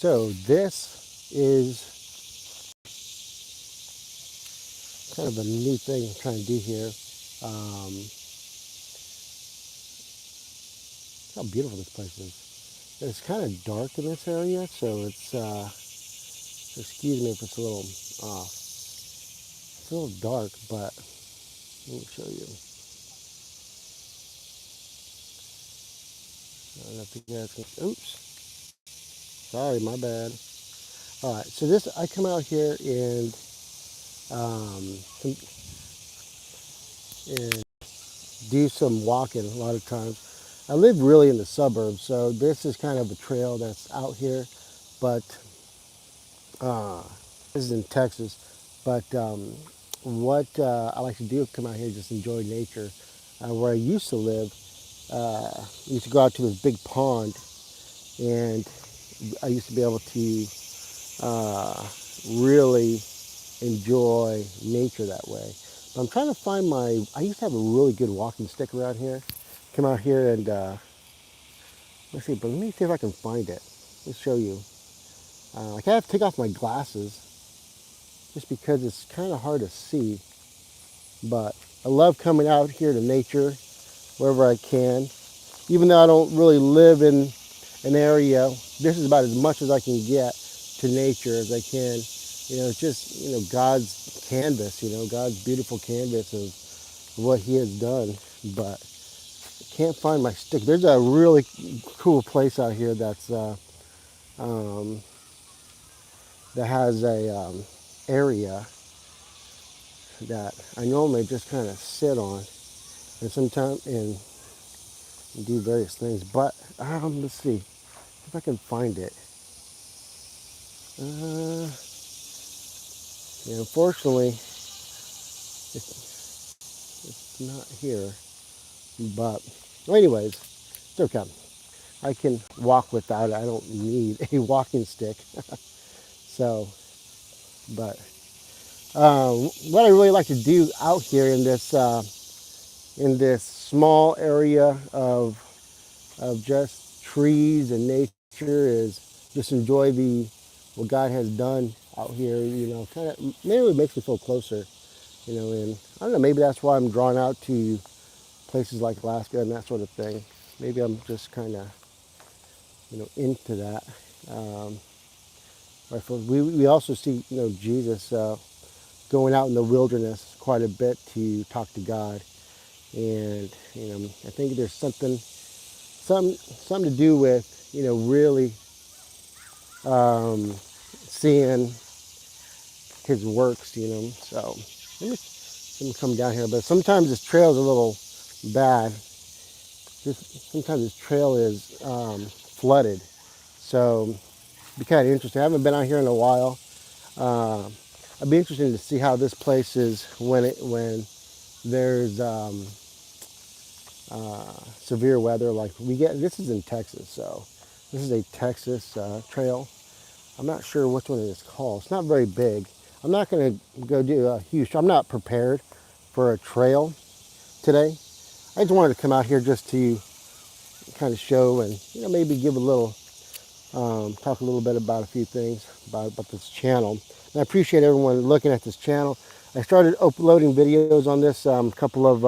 So this is kind of a neat thing I'm trying to do here. Um, how beautiful this place is. It's kind of dark in this area, so excuse me if it's a little off. It's a little dark, but let me show you. I don't know if you guys can, oops, sorry, my bad. All right, so this, I come out here um, and do some walking a lot of times. I live really in the suburbs, so this is kind of a trail that's out here, but uh, this is in Texas. But what I like to do is come out here and just enjoy nature. Where I used to live, I used to go out to this big pond, and I used to be able to uh, really enjoy nature that way. But I'm trying to find I used to have a really good walking stick around here. Come out here and let's see, but let me see if I can find it. Let's show you. Like I have to take off my glasses just because it's kind of hard to see. But I love coming out here to nature wherever I can. Even though I don't really live in an area, this is about as much as I can get to nature as I can. It's just, God's canvas, God's beautiful canvas of what he has done. But I can't find my stick. There's a really cool place out here um, that has a area that I normally just kind of sit on and sometimes and do various things. But let's see if I can find it. Uh, yeah, unfortunately, it's not here. But well, anyways, it's okay. I can walk without it. I don't need a walking stick. So, but what I really like to do out here in this small area of just trees and nature is just enjoy the what God has done out here. Kind of maybe it makes me feel closer. And I don't know. Maybe that's why I'm drawn out to places like Alaska and that sort of thing. Maybe I'm just kind of into that. Um, we also see Jesus going out in the wilderness quite a bit to talk to God, and I think there's something to do with really seeing his works. So let me come down here, but sometimes this trail is a little bad. Sometimes this trail is flooded, so it'd be kind of interesting. I haven't been out here in a while. Uh, I'd be interested to see how this place is when there's severe weather like we get. This is in Texas, so this is a Texas trail. I'm not sure which one it is called. It's not very big. I'm not going to go do a huge. I'm not prepared for a trail today. I just wanted to come out here just to kind of show and maybe give a little talk a little bit about a few things about this channel. And I appreciate everyone looking at this channel. I started uploading videos on this couple of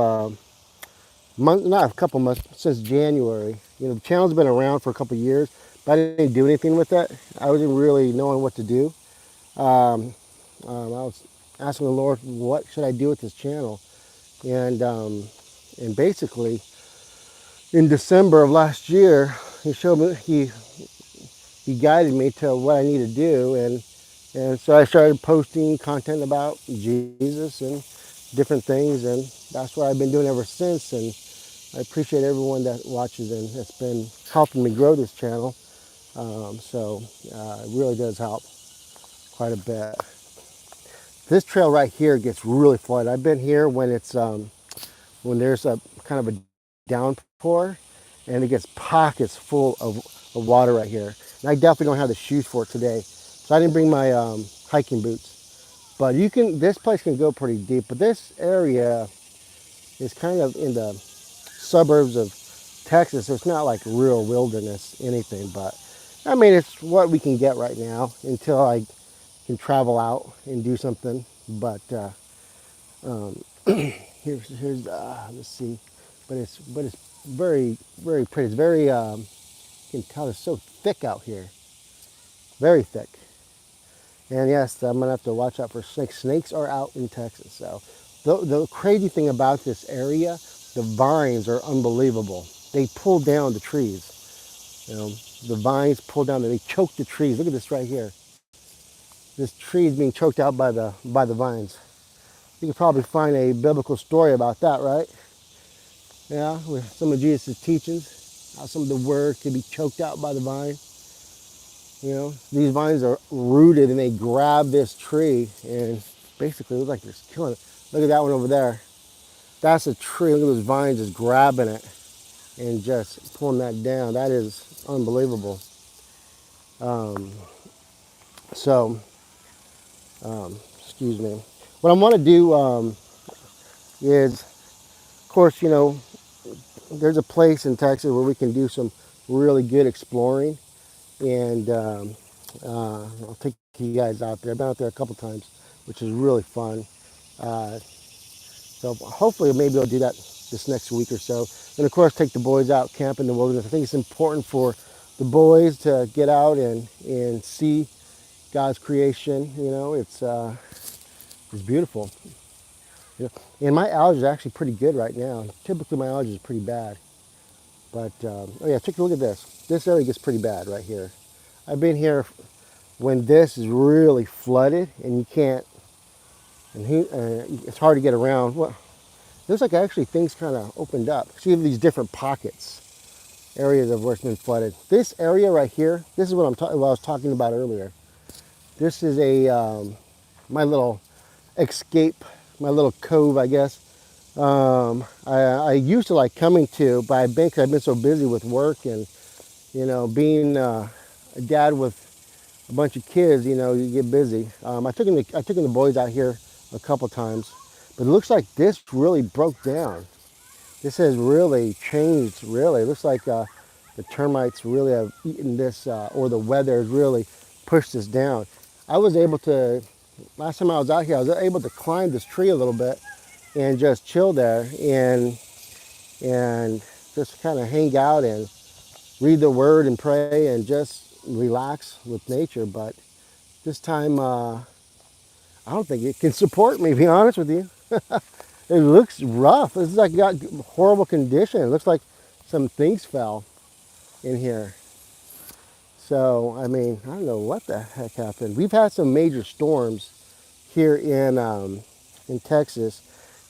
months, not a couple months, since January. The channel's been around for a couple of years, but I didn't do anything with it. I wasn't really knowing what to do. I was asking the Lord, what should I do with this channel? And basically, in December of last year, he showed me, he guided me to what I need to do, and so I started posting content about Jesus and different things, and that's what I've been doing ever since. And I appreciate everyone that watches and that's been helping me grow this channel. It really does help quite a bit. This trail right here gets really flooded. I've been here when there's a kind of a downpour, and it gets pockets full of water right here. And I definitely don't have the shoes for it today, so I didn't bring my hiking boots. But this place can go pretty deep. But this area is kind of in the suburbs of Texas, so it's not like real wilderness anything, but I mean, it's what we can get right now until I can travel out and do something. But um, here's let's see, but it's very pretty. It's very you can tell it's so thick out here, very thick. And yes, I'm gonna have to watch out for snakes. Snakes are out in Texas. So the crazy thing about this area, the vines are unbelievable. They pull down the trees. You know, the vines pull down. They choke the trees. Look at this right here. This tree is being choked out by the vines. You could probably find a biblical story about that, right? Yeah, with some of Jesus' teachings, how some of the word could be choked out by the vine. You know, these vines are rooted and they grab this tree and basically look like they're killing it. Look at that one over there. That's a tree. Look at those vines just grabbing it and just pulling that down. That is unbelievable. Um, so, excuse me. What I want to do is, of course, there's a place in Texas where we can do some really good exploring, and I'll take you guys out there. I've been out there a couple times, which is really fun. Uh, so hopefully, maybe I'll do that this next week or so. And of course, take the boys out camp in the wilderness. I think it's important for the boys to get out and see God's creation. It's beautiful. And my allergies are actually pretty good right now. Typically, my allergies are pretty bad. But, oh yeah, take a look at this. This area gets pretty bad right here. I've been here when this is really flooded and you can't, it's hard to get around. Well, looks like actually things kind of opened up. See these different pockets, areas of where it's been flooded. This area right here, this is what what I was talking about earlier. This is my little escape, my little cove, I guess. I used to like coming to, but I've been so busy with work and being a dad with a bunch of kids. You get busy. I took the boys out here a couple times, but it looks like this really broke down. This has really changed. Really, it looks like the termites really have eaten this, or the weather has really pushed this down. I was able to, last time I was out here, I was able to climb this tree a little bit and just chill there and just kind of hang out and read the word and pray and just relax with nature. But this time, I don't think it can support me, to be honest with you. It looks rough. It's like got horrible condition. It looks like some things fell in here. So, I mean, I don't know what the heck happened. We've had some major storms here in Texas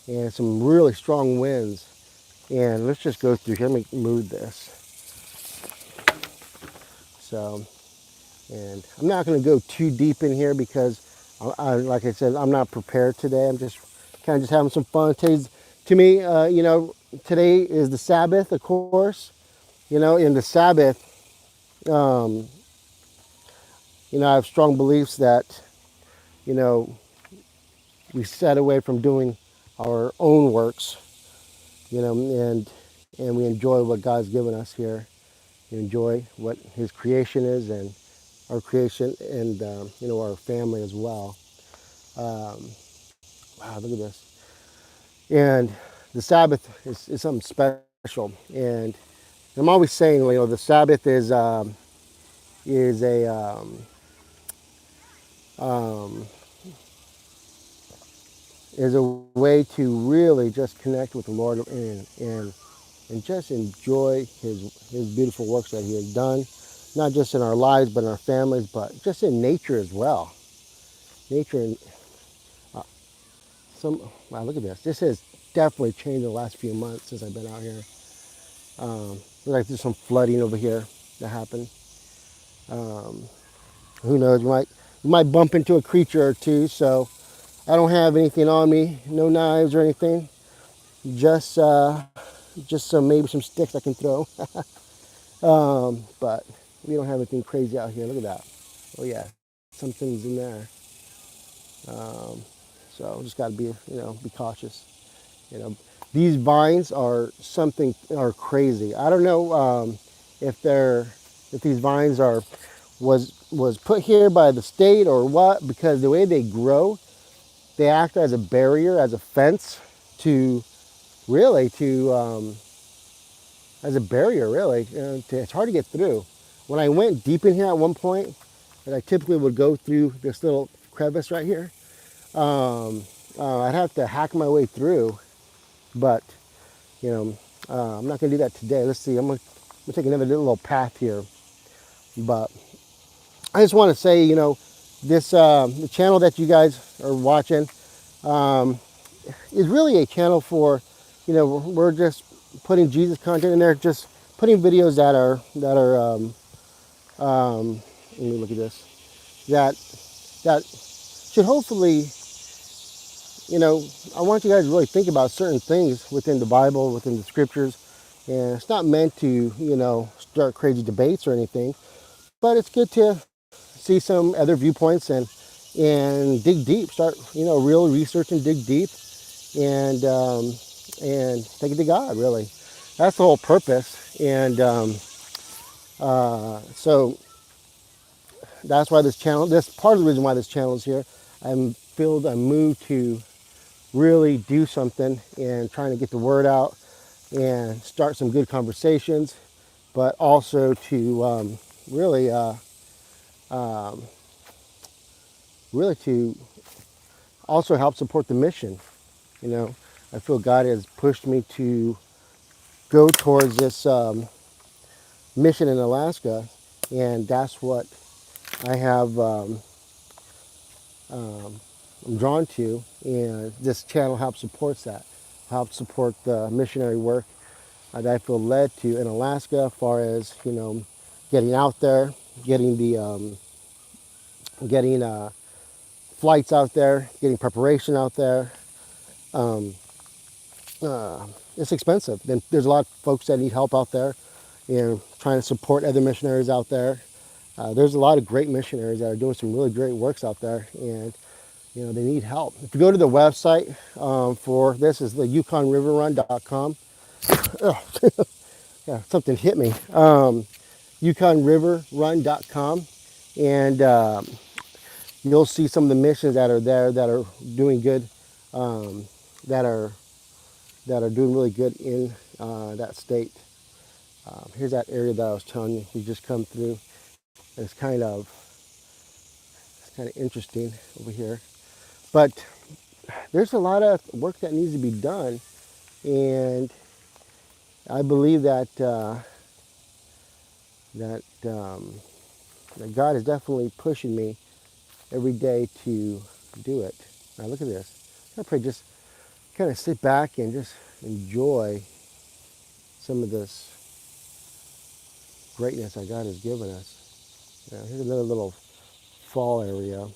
and some really strong winds. And let's just go through here. Let me move this. So, and I'm not going to go too deep in here because, like I said, I'm not prepared today. I'm just kind of just having some fun. To me, today is the Sabbath, of course. In the Sabbath, um, I have strong beliefs that, you know, we set away from doing our own works, and we enjoy what God's given us here. We enjoy what His creation is and our creation and, our family as well. Um, wow, look at this. And the Sabbath is something special. And I'm always saying, the Sabbath is a um, is a way to really just connect with the Lord and just enjoy His beautiful works that He has done, not just in our lives but in our families, but just in nature as well. Nature and wow, look at this. This has definitely changed in the last few months since I've been out here. Looks like there's some flooding over here that happened. Um, who knows? You might bump into a creature or two. So I don't have anything on me, no knives or anything. Just maybe some sticks I can throw. But we don't have anything crazy out here. Look at that. Oh yeah, something's in there. Um, so just got to be cautious. You know, these vines are crazy. I don't know if they're if these vines was put here by the state or what, because the way they grow, they act as a barrier, as a fence to really as a barrier really. It's hard to get through. When I went deep in here at one point, and I typically would go through this little crevice right here, I'd have to hack my way through, but you know, I'm not gonna do that today. Let's see, I'm gonna take another little path here, but I just want to say, this the channel that you guys are watching is really a channel for, we're just putting Jesus content in there, just putting videos let me look at this, that should hopefully, I want you guys to really think about certain things within the Bible, within the scriptures, and it's not meant to, start crazy debates or anything, but it's good to see some other viewpoints and dig deep, start, real research and dig deep and take it to God, really. That's the whole purpose. And so that's why this part of the reason why this channel is here. I'm moved to really do something and trying to get the word out and start some good conversations, but also to really, really to also help support the mission. I feel God has pushed me to go towards this mission in Alaska, and that's what I have I'm drawn to, and this channel helps support that, helps support the missionary work that I feel led to in Alaska, as far as getting out there, getting the getting flights out there, getting preparation out there. Um, it's expensive. Then there's a lot of folks that need help out there, trying to support other missionaries out there. There's a lot of great missionaries that are doing some really great works out there, and they need help. If you go to the website for this, is the YukonRiverRun.com. Yeah, something hit me. YukonRiverRun.com, and you'll see some of the missions that are there that are doing good, that are doing really good in that state. Here's that area that I was telling you. You just come through. It's kind of interesting over here, but there's a lot of work that needs to be done, and I believe that that God is definitely pushing me every day to do it. Now look at this. I pray just kind of sit back and just enjoy some of this greatness that God has given us. Here's another little fall area.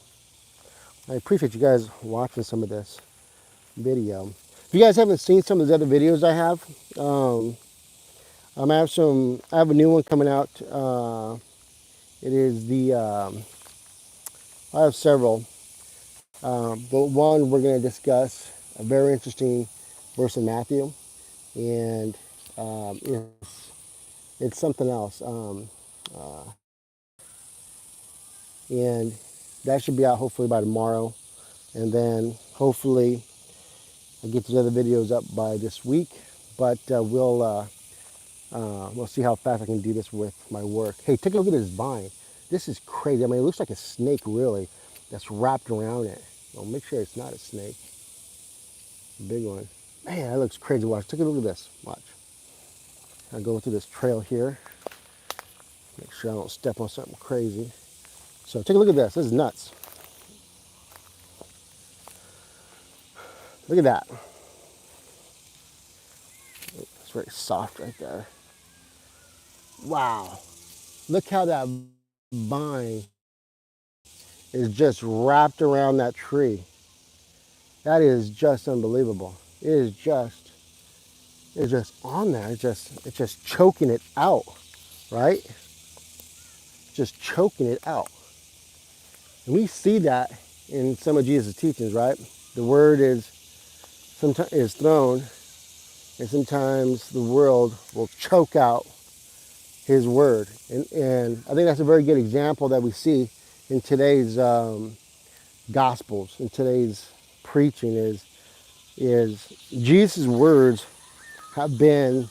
I appreciate you guys watching some of this video. If you guys haven't seen some of the other videos I have, I have a new one coming out. It is I have several, but one we're going to discuss a very interesting verse in Matthew, and it's something else. And that should be out hopefully by tomorrow, and then hopefully I'll get these other videos up by this week. But we'll see how fast I can do this with my work. Hey, take a look at this vine. This is crazy. I mean, it looks like a snake, really, that's wrapped around it. Well, make sure it's not a snake. Big one. Man, that looks crazy. Watch. Take a look at this. Watch. I'm going through this trail here. Make sure I don't step on something crazy. So take a look at this. This is nuts. Look at that. It's very soft right there. Wow. Look how that vine is just wrapped around that tree. That is just unbelievable. It's just on there. It's just choking it out, right? Just choking it out. And we see that in some of Jesus' teachings, right? The word is sometimes thrown, and sometimes the world will choke out his word. And I think that's a very good example that we see in today's gospels, in today's preaching is Jesus' words have been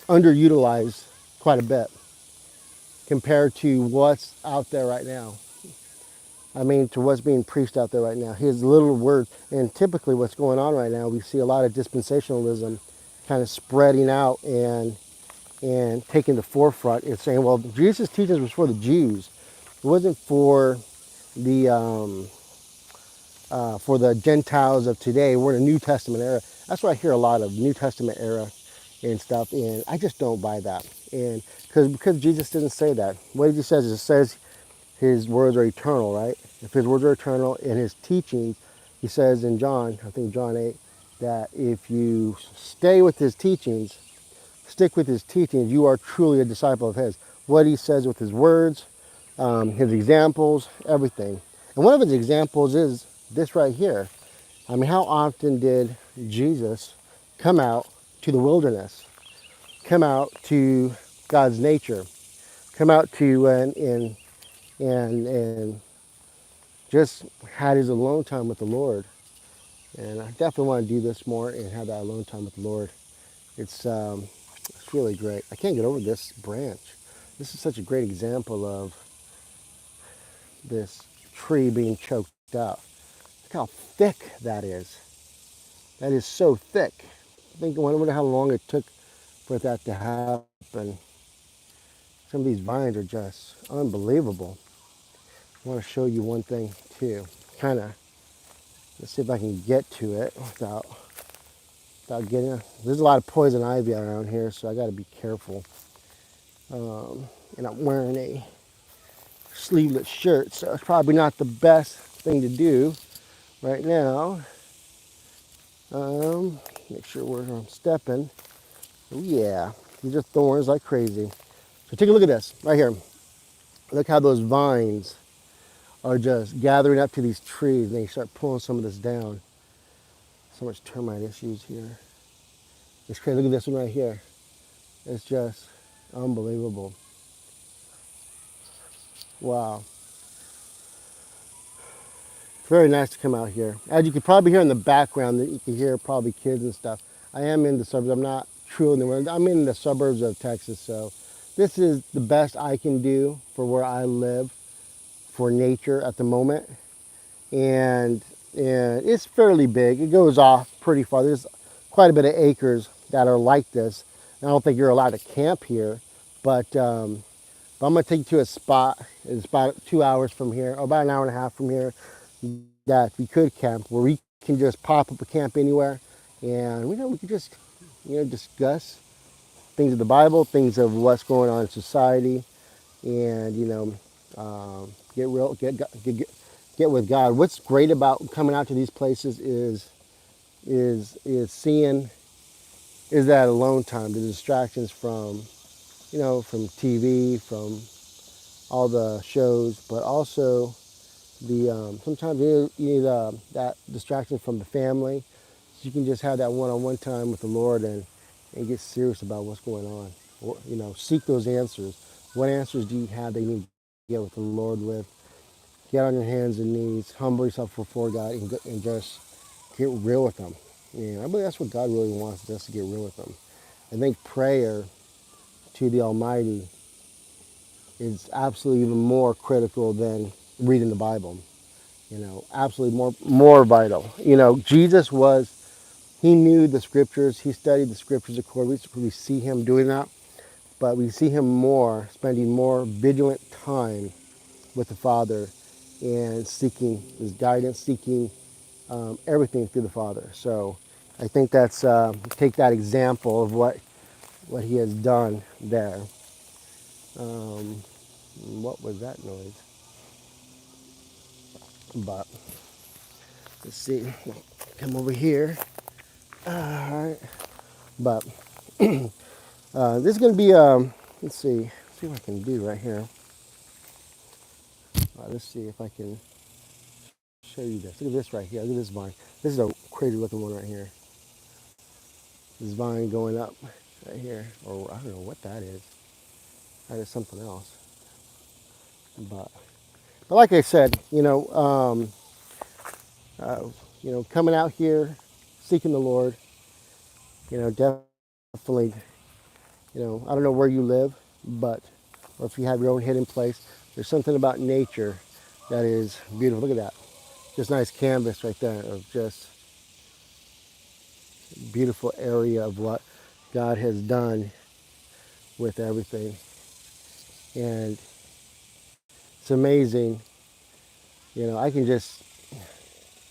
underutilized quite a bit compared to what's out there right now. I mean, to what's being preached out there right now. His little words, and typically what's going on right now, we see a lot of dispensationalism kind of spreading out and taking the forefront and saying, well, Jesus' teachings was for the Jews. It wasn't the for the Gentiles of today. We're in a New Testament era. That's what I hear a lot of, New Testament era and stuff. And I just don't buy that. And because Jesus didn't say that. What he says is it says his words are eternal, right? If his words are eternal in his teaching, he says in John, I think John 8, that if you stay with his teachings, stick with his teachings, you are truly a disciple of his. What he says with his words, his examples, everything. And one of his examples is this right here. I mean, how often did Jesus come out to the wilderness, come out to God's nature, come out to and just had his alone time with the Lord? And I definitely want to do this more and have that alone time with the Lord. It's really great. I can't get over this branch. This is such a great example of this tree being choked out. Look how thick that is. That is so thick. I wonder how long it took for that to happen. Some of these vines are just unbelievable. I want to show you one thing too. Kind of, let's see if I can get to it without getting it. There's a lot of poison ivy around here, so I got to be careful. And I'm wearing a sleeveless shirt, so it's probably not the best thing to do right now. Make sure where I'm stepping. Oh yeah, these are thorns like crazy. So take a look at this right here. Look how those vines are just gathering up to these trees, and they start pulling some of this down. So much termite issues here. It's crazy. Look at this one right here. It's just unbelievable. Wow. It's very nice to come out here. As you can probably hear in the background, that you can hear probably kids and stuff. I am in the suburbs. I'm not true in the world. I'm in the suburbs of Texas, so this is the best I can do for where I live for nature at the moment. And it's fairly big. It goes off pretty far. There's quite a bit of acres that are like this. I don't think you're allowed to camp here, but I'm going to take you to a spot. It's about 2 hours from here, or about an hour and a half from here, that we could camp, where we can just pop up a camp anywhere, and we can just discuss things of the Bible, things of what's going on in society, and get real, get with God. What's great about coming out to these places is seeing is that alone time, the distractions from from TV, from all the shows, but also the sometimes you need that distraction from the family, so you can just have that one-on-one time with the Lord and get serious about what's going on. Or, seek those answers. What answers do you have that you need to get with the Lord with? Get on your hands and knees, humble yourself before God, and just get real with Him. I believe that's what God really wants us to get real with Him. I think prayer to the Almighty is absolutely even more critical than reading the Bible. Absolutely more vital. Jesus he knew the scriptures, he studied the scriptures accordingly. We see him doing that, but we see him spending more vigilant time with the Father and seeking his guidance, seeking everything through the Father. So I think that's, take that example of what he has done there. What was that noise? But let's see, come over here. All right, but this is going to be, let's see what I can do right here. Let's see if I can show you this. Look at this right here. Look at this vine. This is a crazy looking one right here. This vine going up right here, or I don't know what that is. that is something else. But, but like I said, uh, coming out here, seeking the Lord, definitely, I don't know where you live, but, or if you have your own hidden place, there's something about nature that is beautiful. Look at that. Just nice canvas right there of just beautiful area of what God has done with everything. And it's amazing. I can just,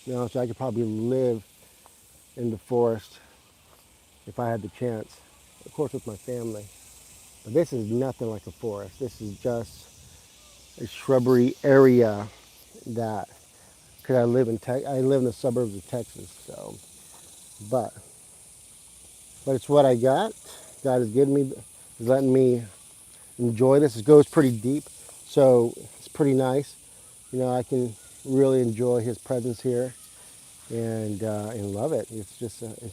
so I could probably live in the forest if I had the chance, of course with my family. But this is nothing like a forest. This is just a shrubbery area that, because I live in the suburbs of Texas, so, but, but it's what I got. God has given me, is letting me enjoy this. It goes pretty deep, so it's pretty nice. I can really enjoy His presence here and love it. It's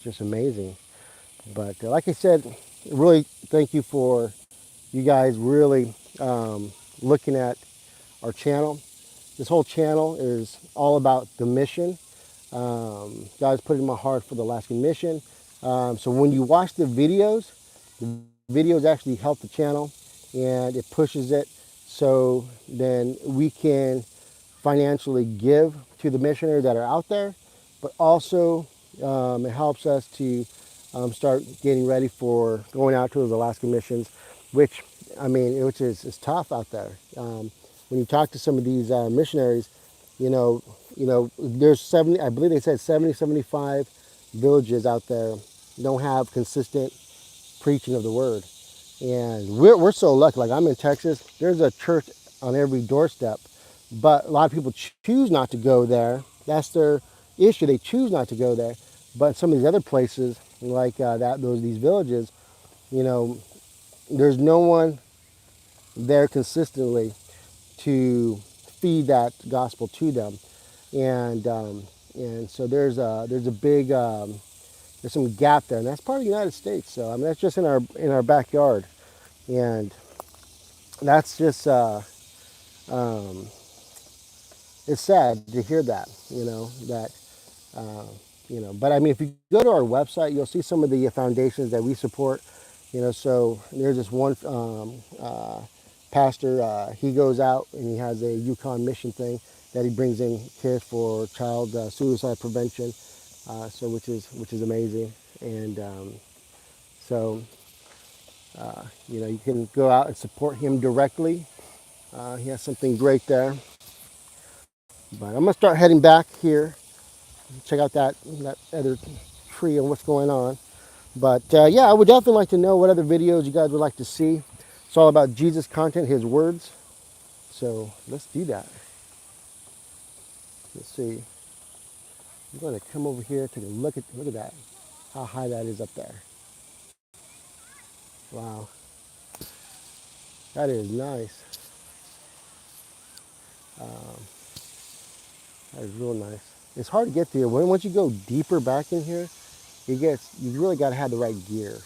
just amazing. But like I said, really thank you for you guys really looking at our channel. This whole channel is all about the mission. God's put it in my heart for the Alaskan mission. So when you watch the videos actually help the channel and it pushes it so then we can financially give to the missionaries that are out there, but also it helps us to start getting ready for going out to those Alaska missions, which which is tough out there. When you talk to some of these missionaries, you know, there's 70, I believe they said 70, 75 villages out there don't have consistent preaching of the word. And we're so lucky. Like I'm in Texas, there's a church on every doorstep, but a lot of people choose not to go there. That's their issue. They choose not to go there. But some of these other places, like these villages, you know, there's no one there consistently to feed that gospel to them, and so there's a big there's some gap there, and that's part of the United States. So that's just in our backyard, and that's just um, it's sad to hear that. Uh, but if you go to our website, you'll see some of the foundations that we support. So there's this one pastor. He goes out and he has a Yukon mission thing that he brings in kids for child suicide prevention. So which is amazing, and so you can go out and support him directly. He has something great there. But I'm gonna start heading back here. Check out that other tree and what's going on. But yeah, I would definitely like to know what other videos you guys would like to see. It's all about Jesus content, His words. So let's do that. Let's see. I'm going to come over here, take a look at that. How high that is up there. Wow, that is nice. Um, that is real nice. It's hard to get through. Once you go deeper back in here, you really got to have the right gear.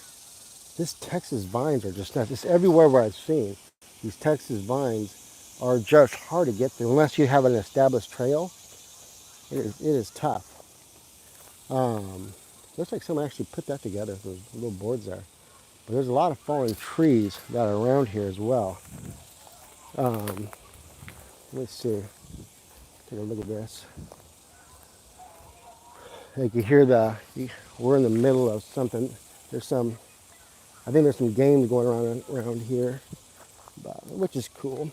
This Texas vines are just nuts. It's everywhere where I've seen. These Texas vines are just hard to get through unless you have an established trail. It is tough. Um, Looks like someone actually put that together. Those little boards there. But there's a lot of fallen trees that are around here as well. Um, let's see. Take a look at this. You can hear we're in the middle of something. I think there's some games going around here, which is cool.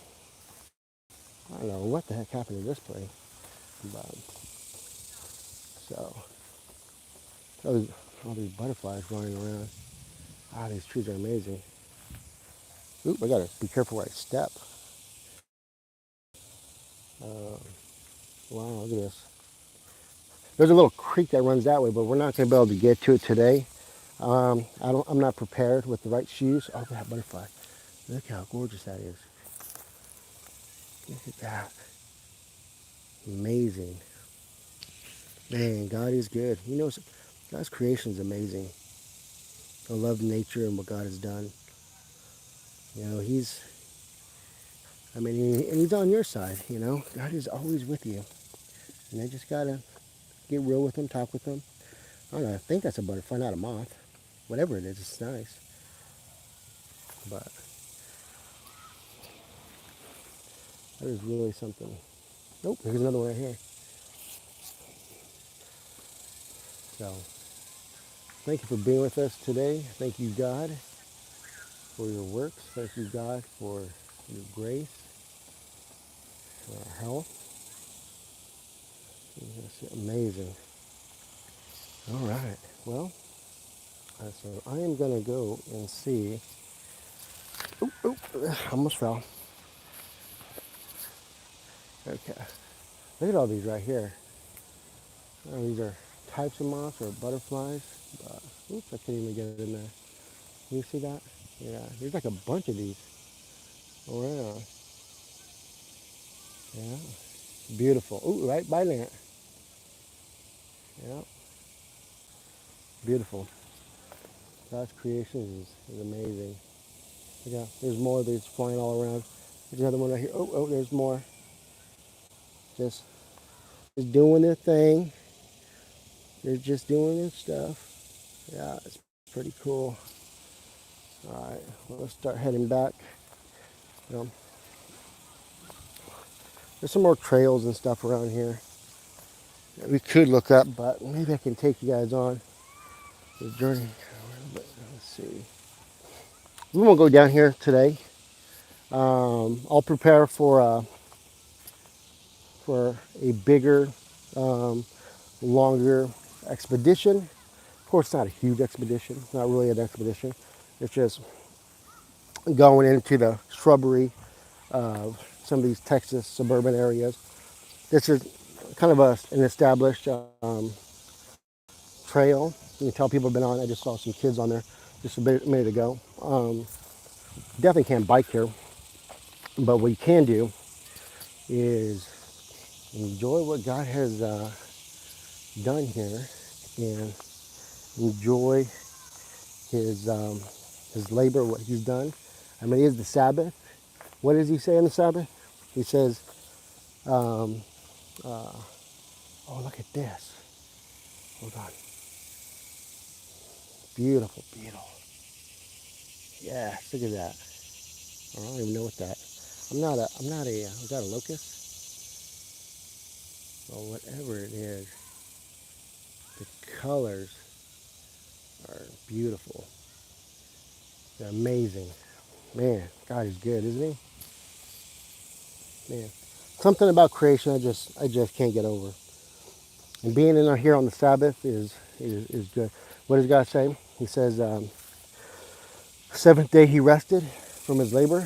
I don't know what the heck happened to this place. But, so, all these butterflies flying around. These trees are amazing. Oop, I gotta be careful where I step. Uh, wow, look at this. There's a little creek that runs that way, but we're not gonna be able to get to it today. I'm not prepared with the right shoes. Oh, that butterfly. Look how gorgeous that is. Look at that. Amazing. Man, God is good. God's creation is amazing. I love nature and what God has done. He's I mean, and he's on your side, you know. God is always with you. And I just gotta get real with him, talk with him. I don't know, I think that's a butterfly, not a moth. Whatever it is, it's nice. But that is really something. Nope, here's another one right here. So, thank you for being with us today. Thank you, God, for your works. Thank you, God, for your grace, for our health. It's amazing. All right. Well, so I am going to go and see. Oop, oop, almost fell. Okay. Look at all these right here. Oh, these are types of moths or butterflies. Oops, I can't even get it in there. Can you see that? Yeah, there's like a bunch of these around. Yeah, beautiful. Ooh, right by that. Yeah, beautiful. God's creation is amazing. Yeah, there's more of these flying all around. There's another one right here. Oh, there's more. Just, just doing their thing. They're just doing their stuff. Yeah, it's pretty cool. All right, well, let's start heading back. You know, there's some more trails and stuff around here that we could look up, but maybe I can take you guys on the journey. Let's see. We won't go down here today. I'll prepare for a bigger, um, longer expedition. Of course, it's not a huge expedition. It's not really an expedition. It's just going into the shrubbery of some of these Texas suburban areas. This is kind of an established trail. You can tell people have been on. I just saw some kids on there just a minute ago. Definitely can't bike here, but what you can do is enjoy what God has done here and enjoy his labor, what he's done. I mean, it is the Sabbath. What does he say on the Sabbath? He says, oh, look at this. Hold on. Beautiful, beautiful. Yeah, look at that. I don't even know what that. Was that a locust? Or whatever it is. The colors are beautiful. They're amazing. Man, God is good, isn't he? Man, something about creation I just can't get over. And being in here on the Sabbath is good. What does God say? He says, seventh day he rested from his labor,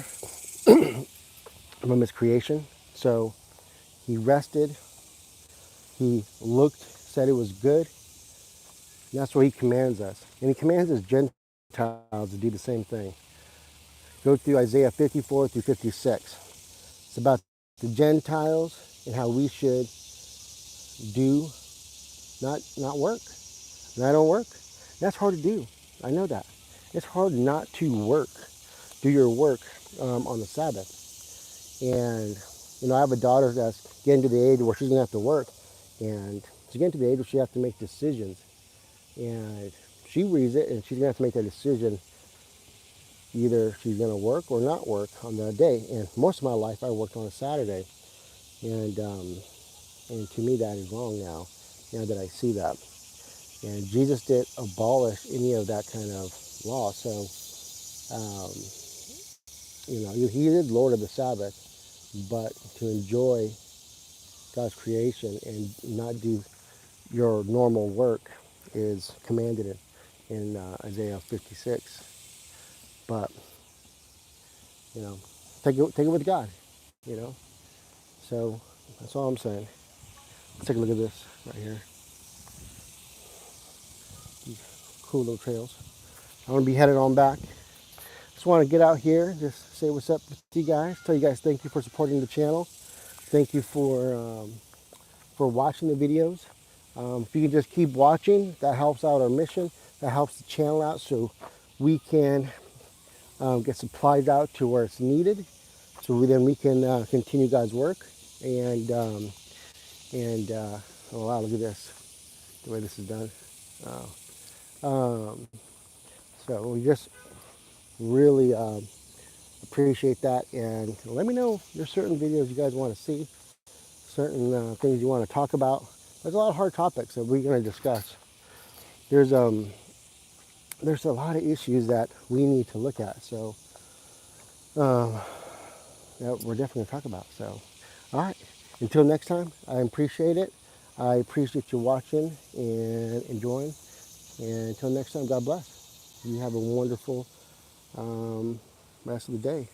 from his creation. So he rested. He looked, said it was good. And that's what he commands us. And he commands his Gentiles to do the same thing. Go through Isaiah 54 through 56. It's about the Gentiles and how we should do, not work. And I don't work. That's hard to do. I know that. It's hard not to work, do your work on the Sabbath. And, I have a daughter that's getting to the age where she's going to have to work. And she's getting to the age where she has to make decisions. And she reads it and she's going to have to make that decision. Either she's going to work or not work on that day. And most of my life I worked on a Saturday. And to me that is wrong now that I see that. And Jesus didn't abolish any of that kind of law. So, um, he is Lord of the Sabbath, but to enjoy God's creation and not do your normal work is commanded in Isaiah 56. But, take it with God, you know. So that's all I'm saying. Let's take a look at this right here. These cool little trails. I'm going to be headed on back. Just want to get out here, just say what's up with you guys. Tell you guys thank you for supporting the channel. Thank you for watching the videos. If you can just keep watching, that helps out our mission. That helps the channel out so we can get supplies out to where it's needed. so then we can continue God's work. And oh wow, look at this, the way this is done. Um, so we just really appreciate that, and let me know if there's certain videos you guys want to see, certain things you want to talk about. There's a lot of hard topics that we're going to discuss. There's there's a lot of issues that we need to look at. So that we're definitely going to talk about. So, all right. Until next time, I appreciate it. I appreciate you watching and enjoying. And until next time, God bless. You have a wonderful rest of the day.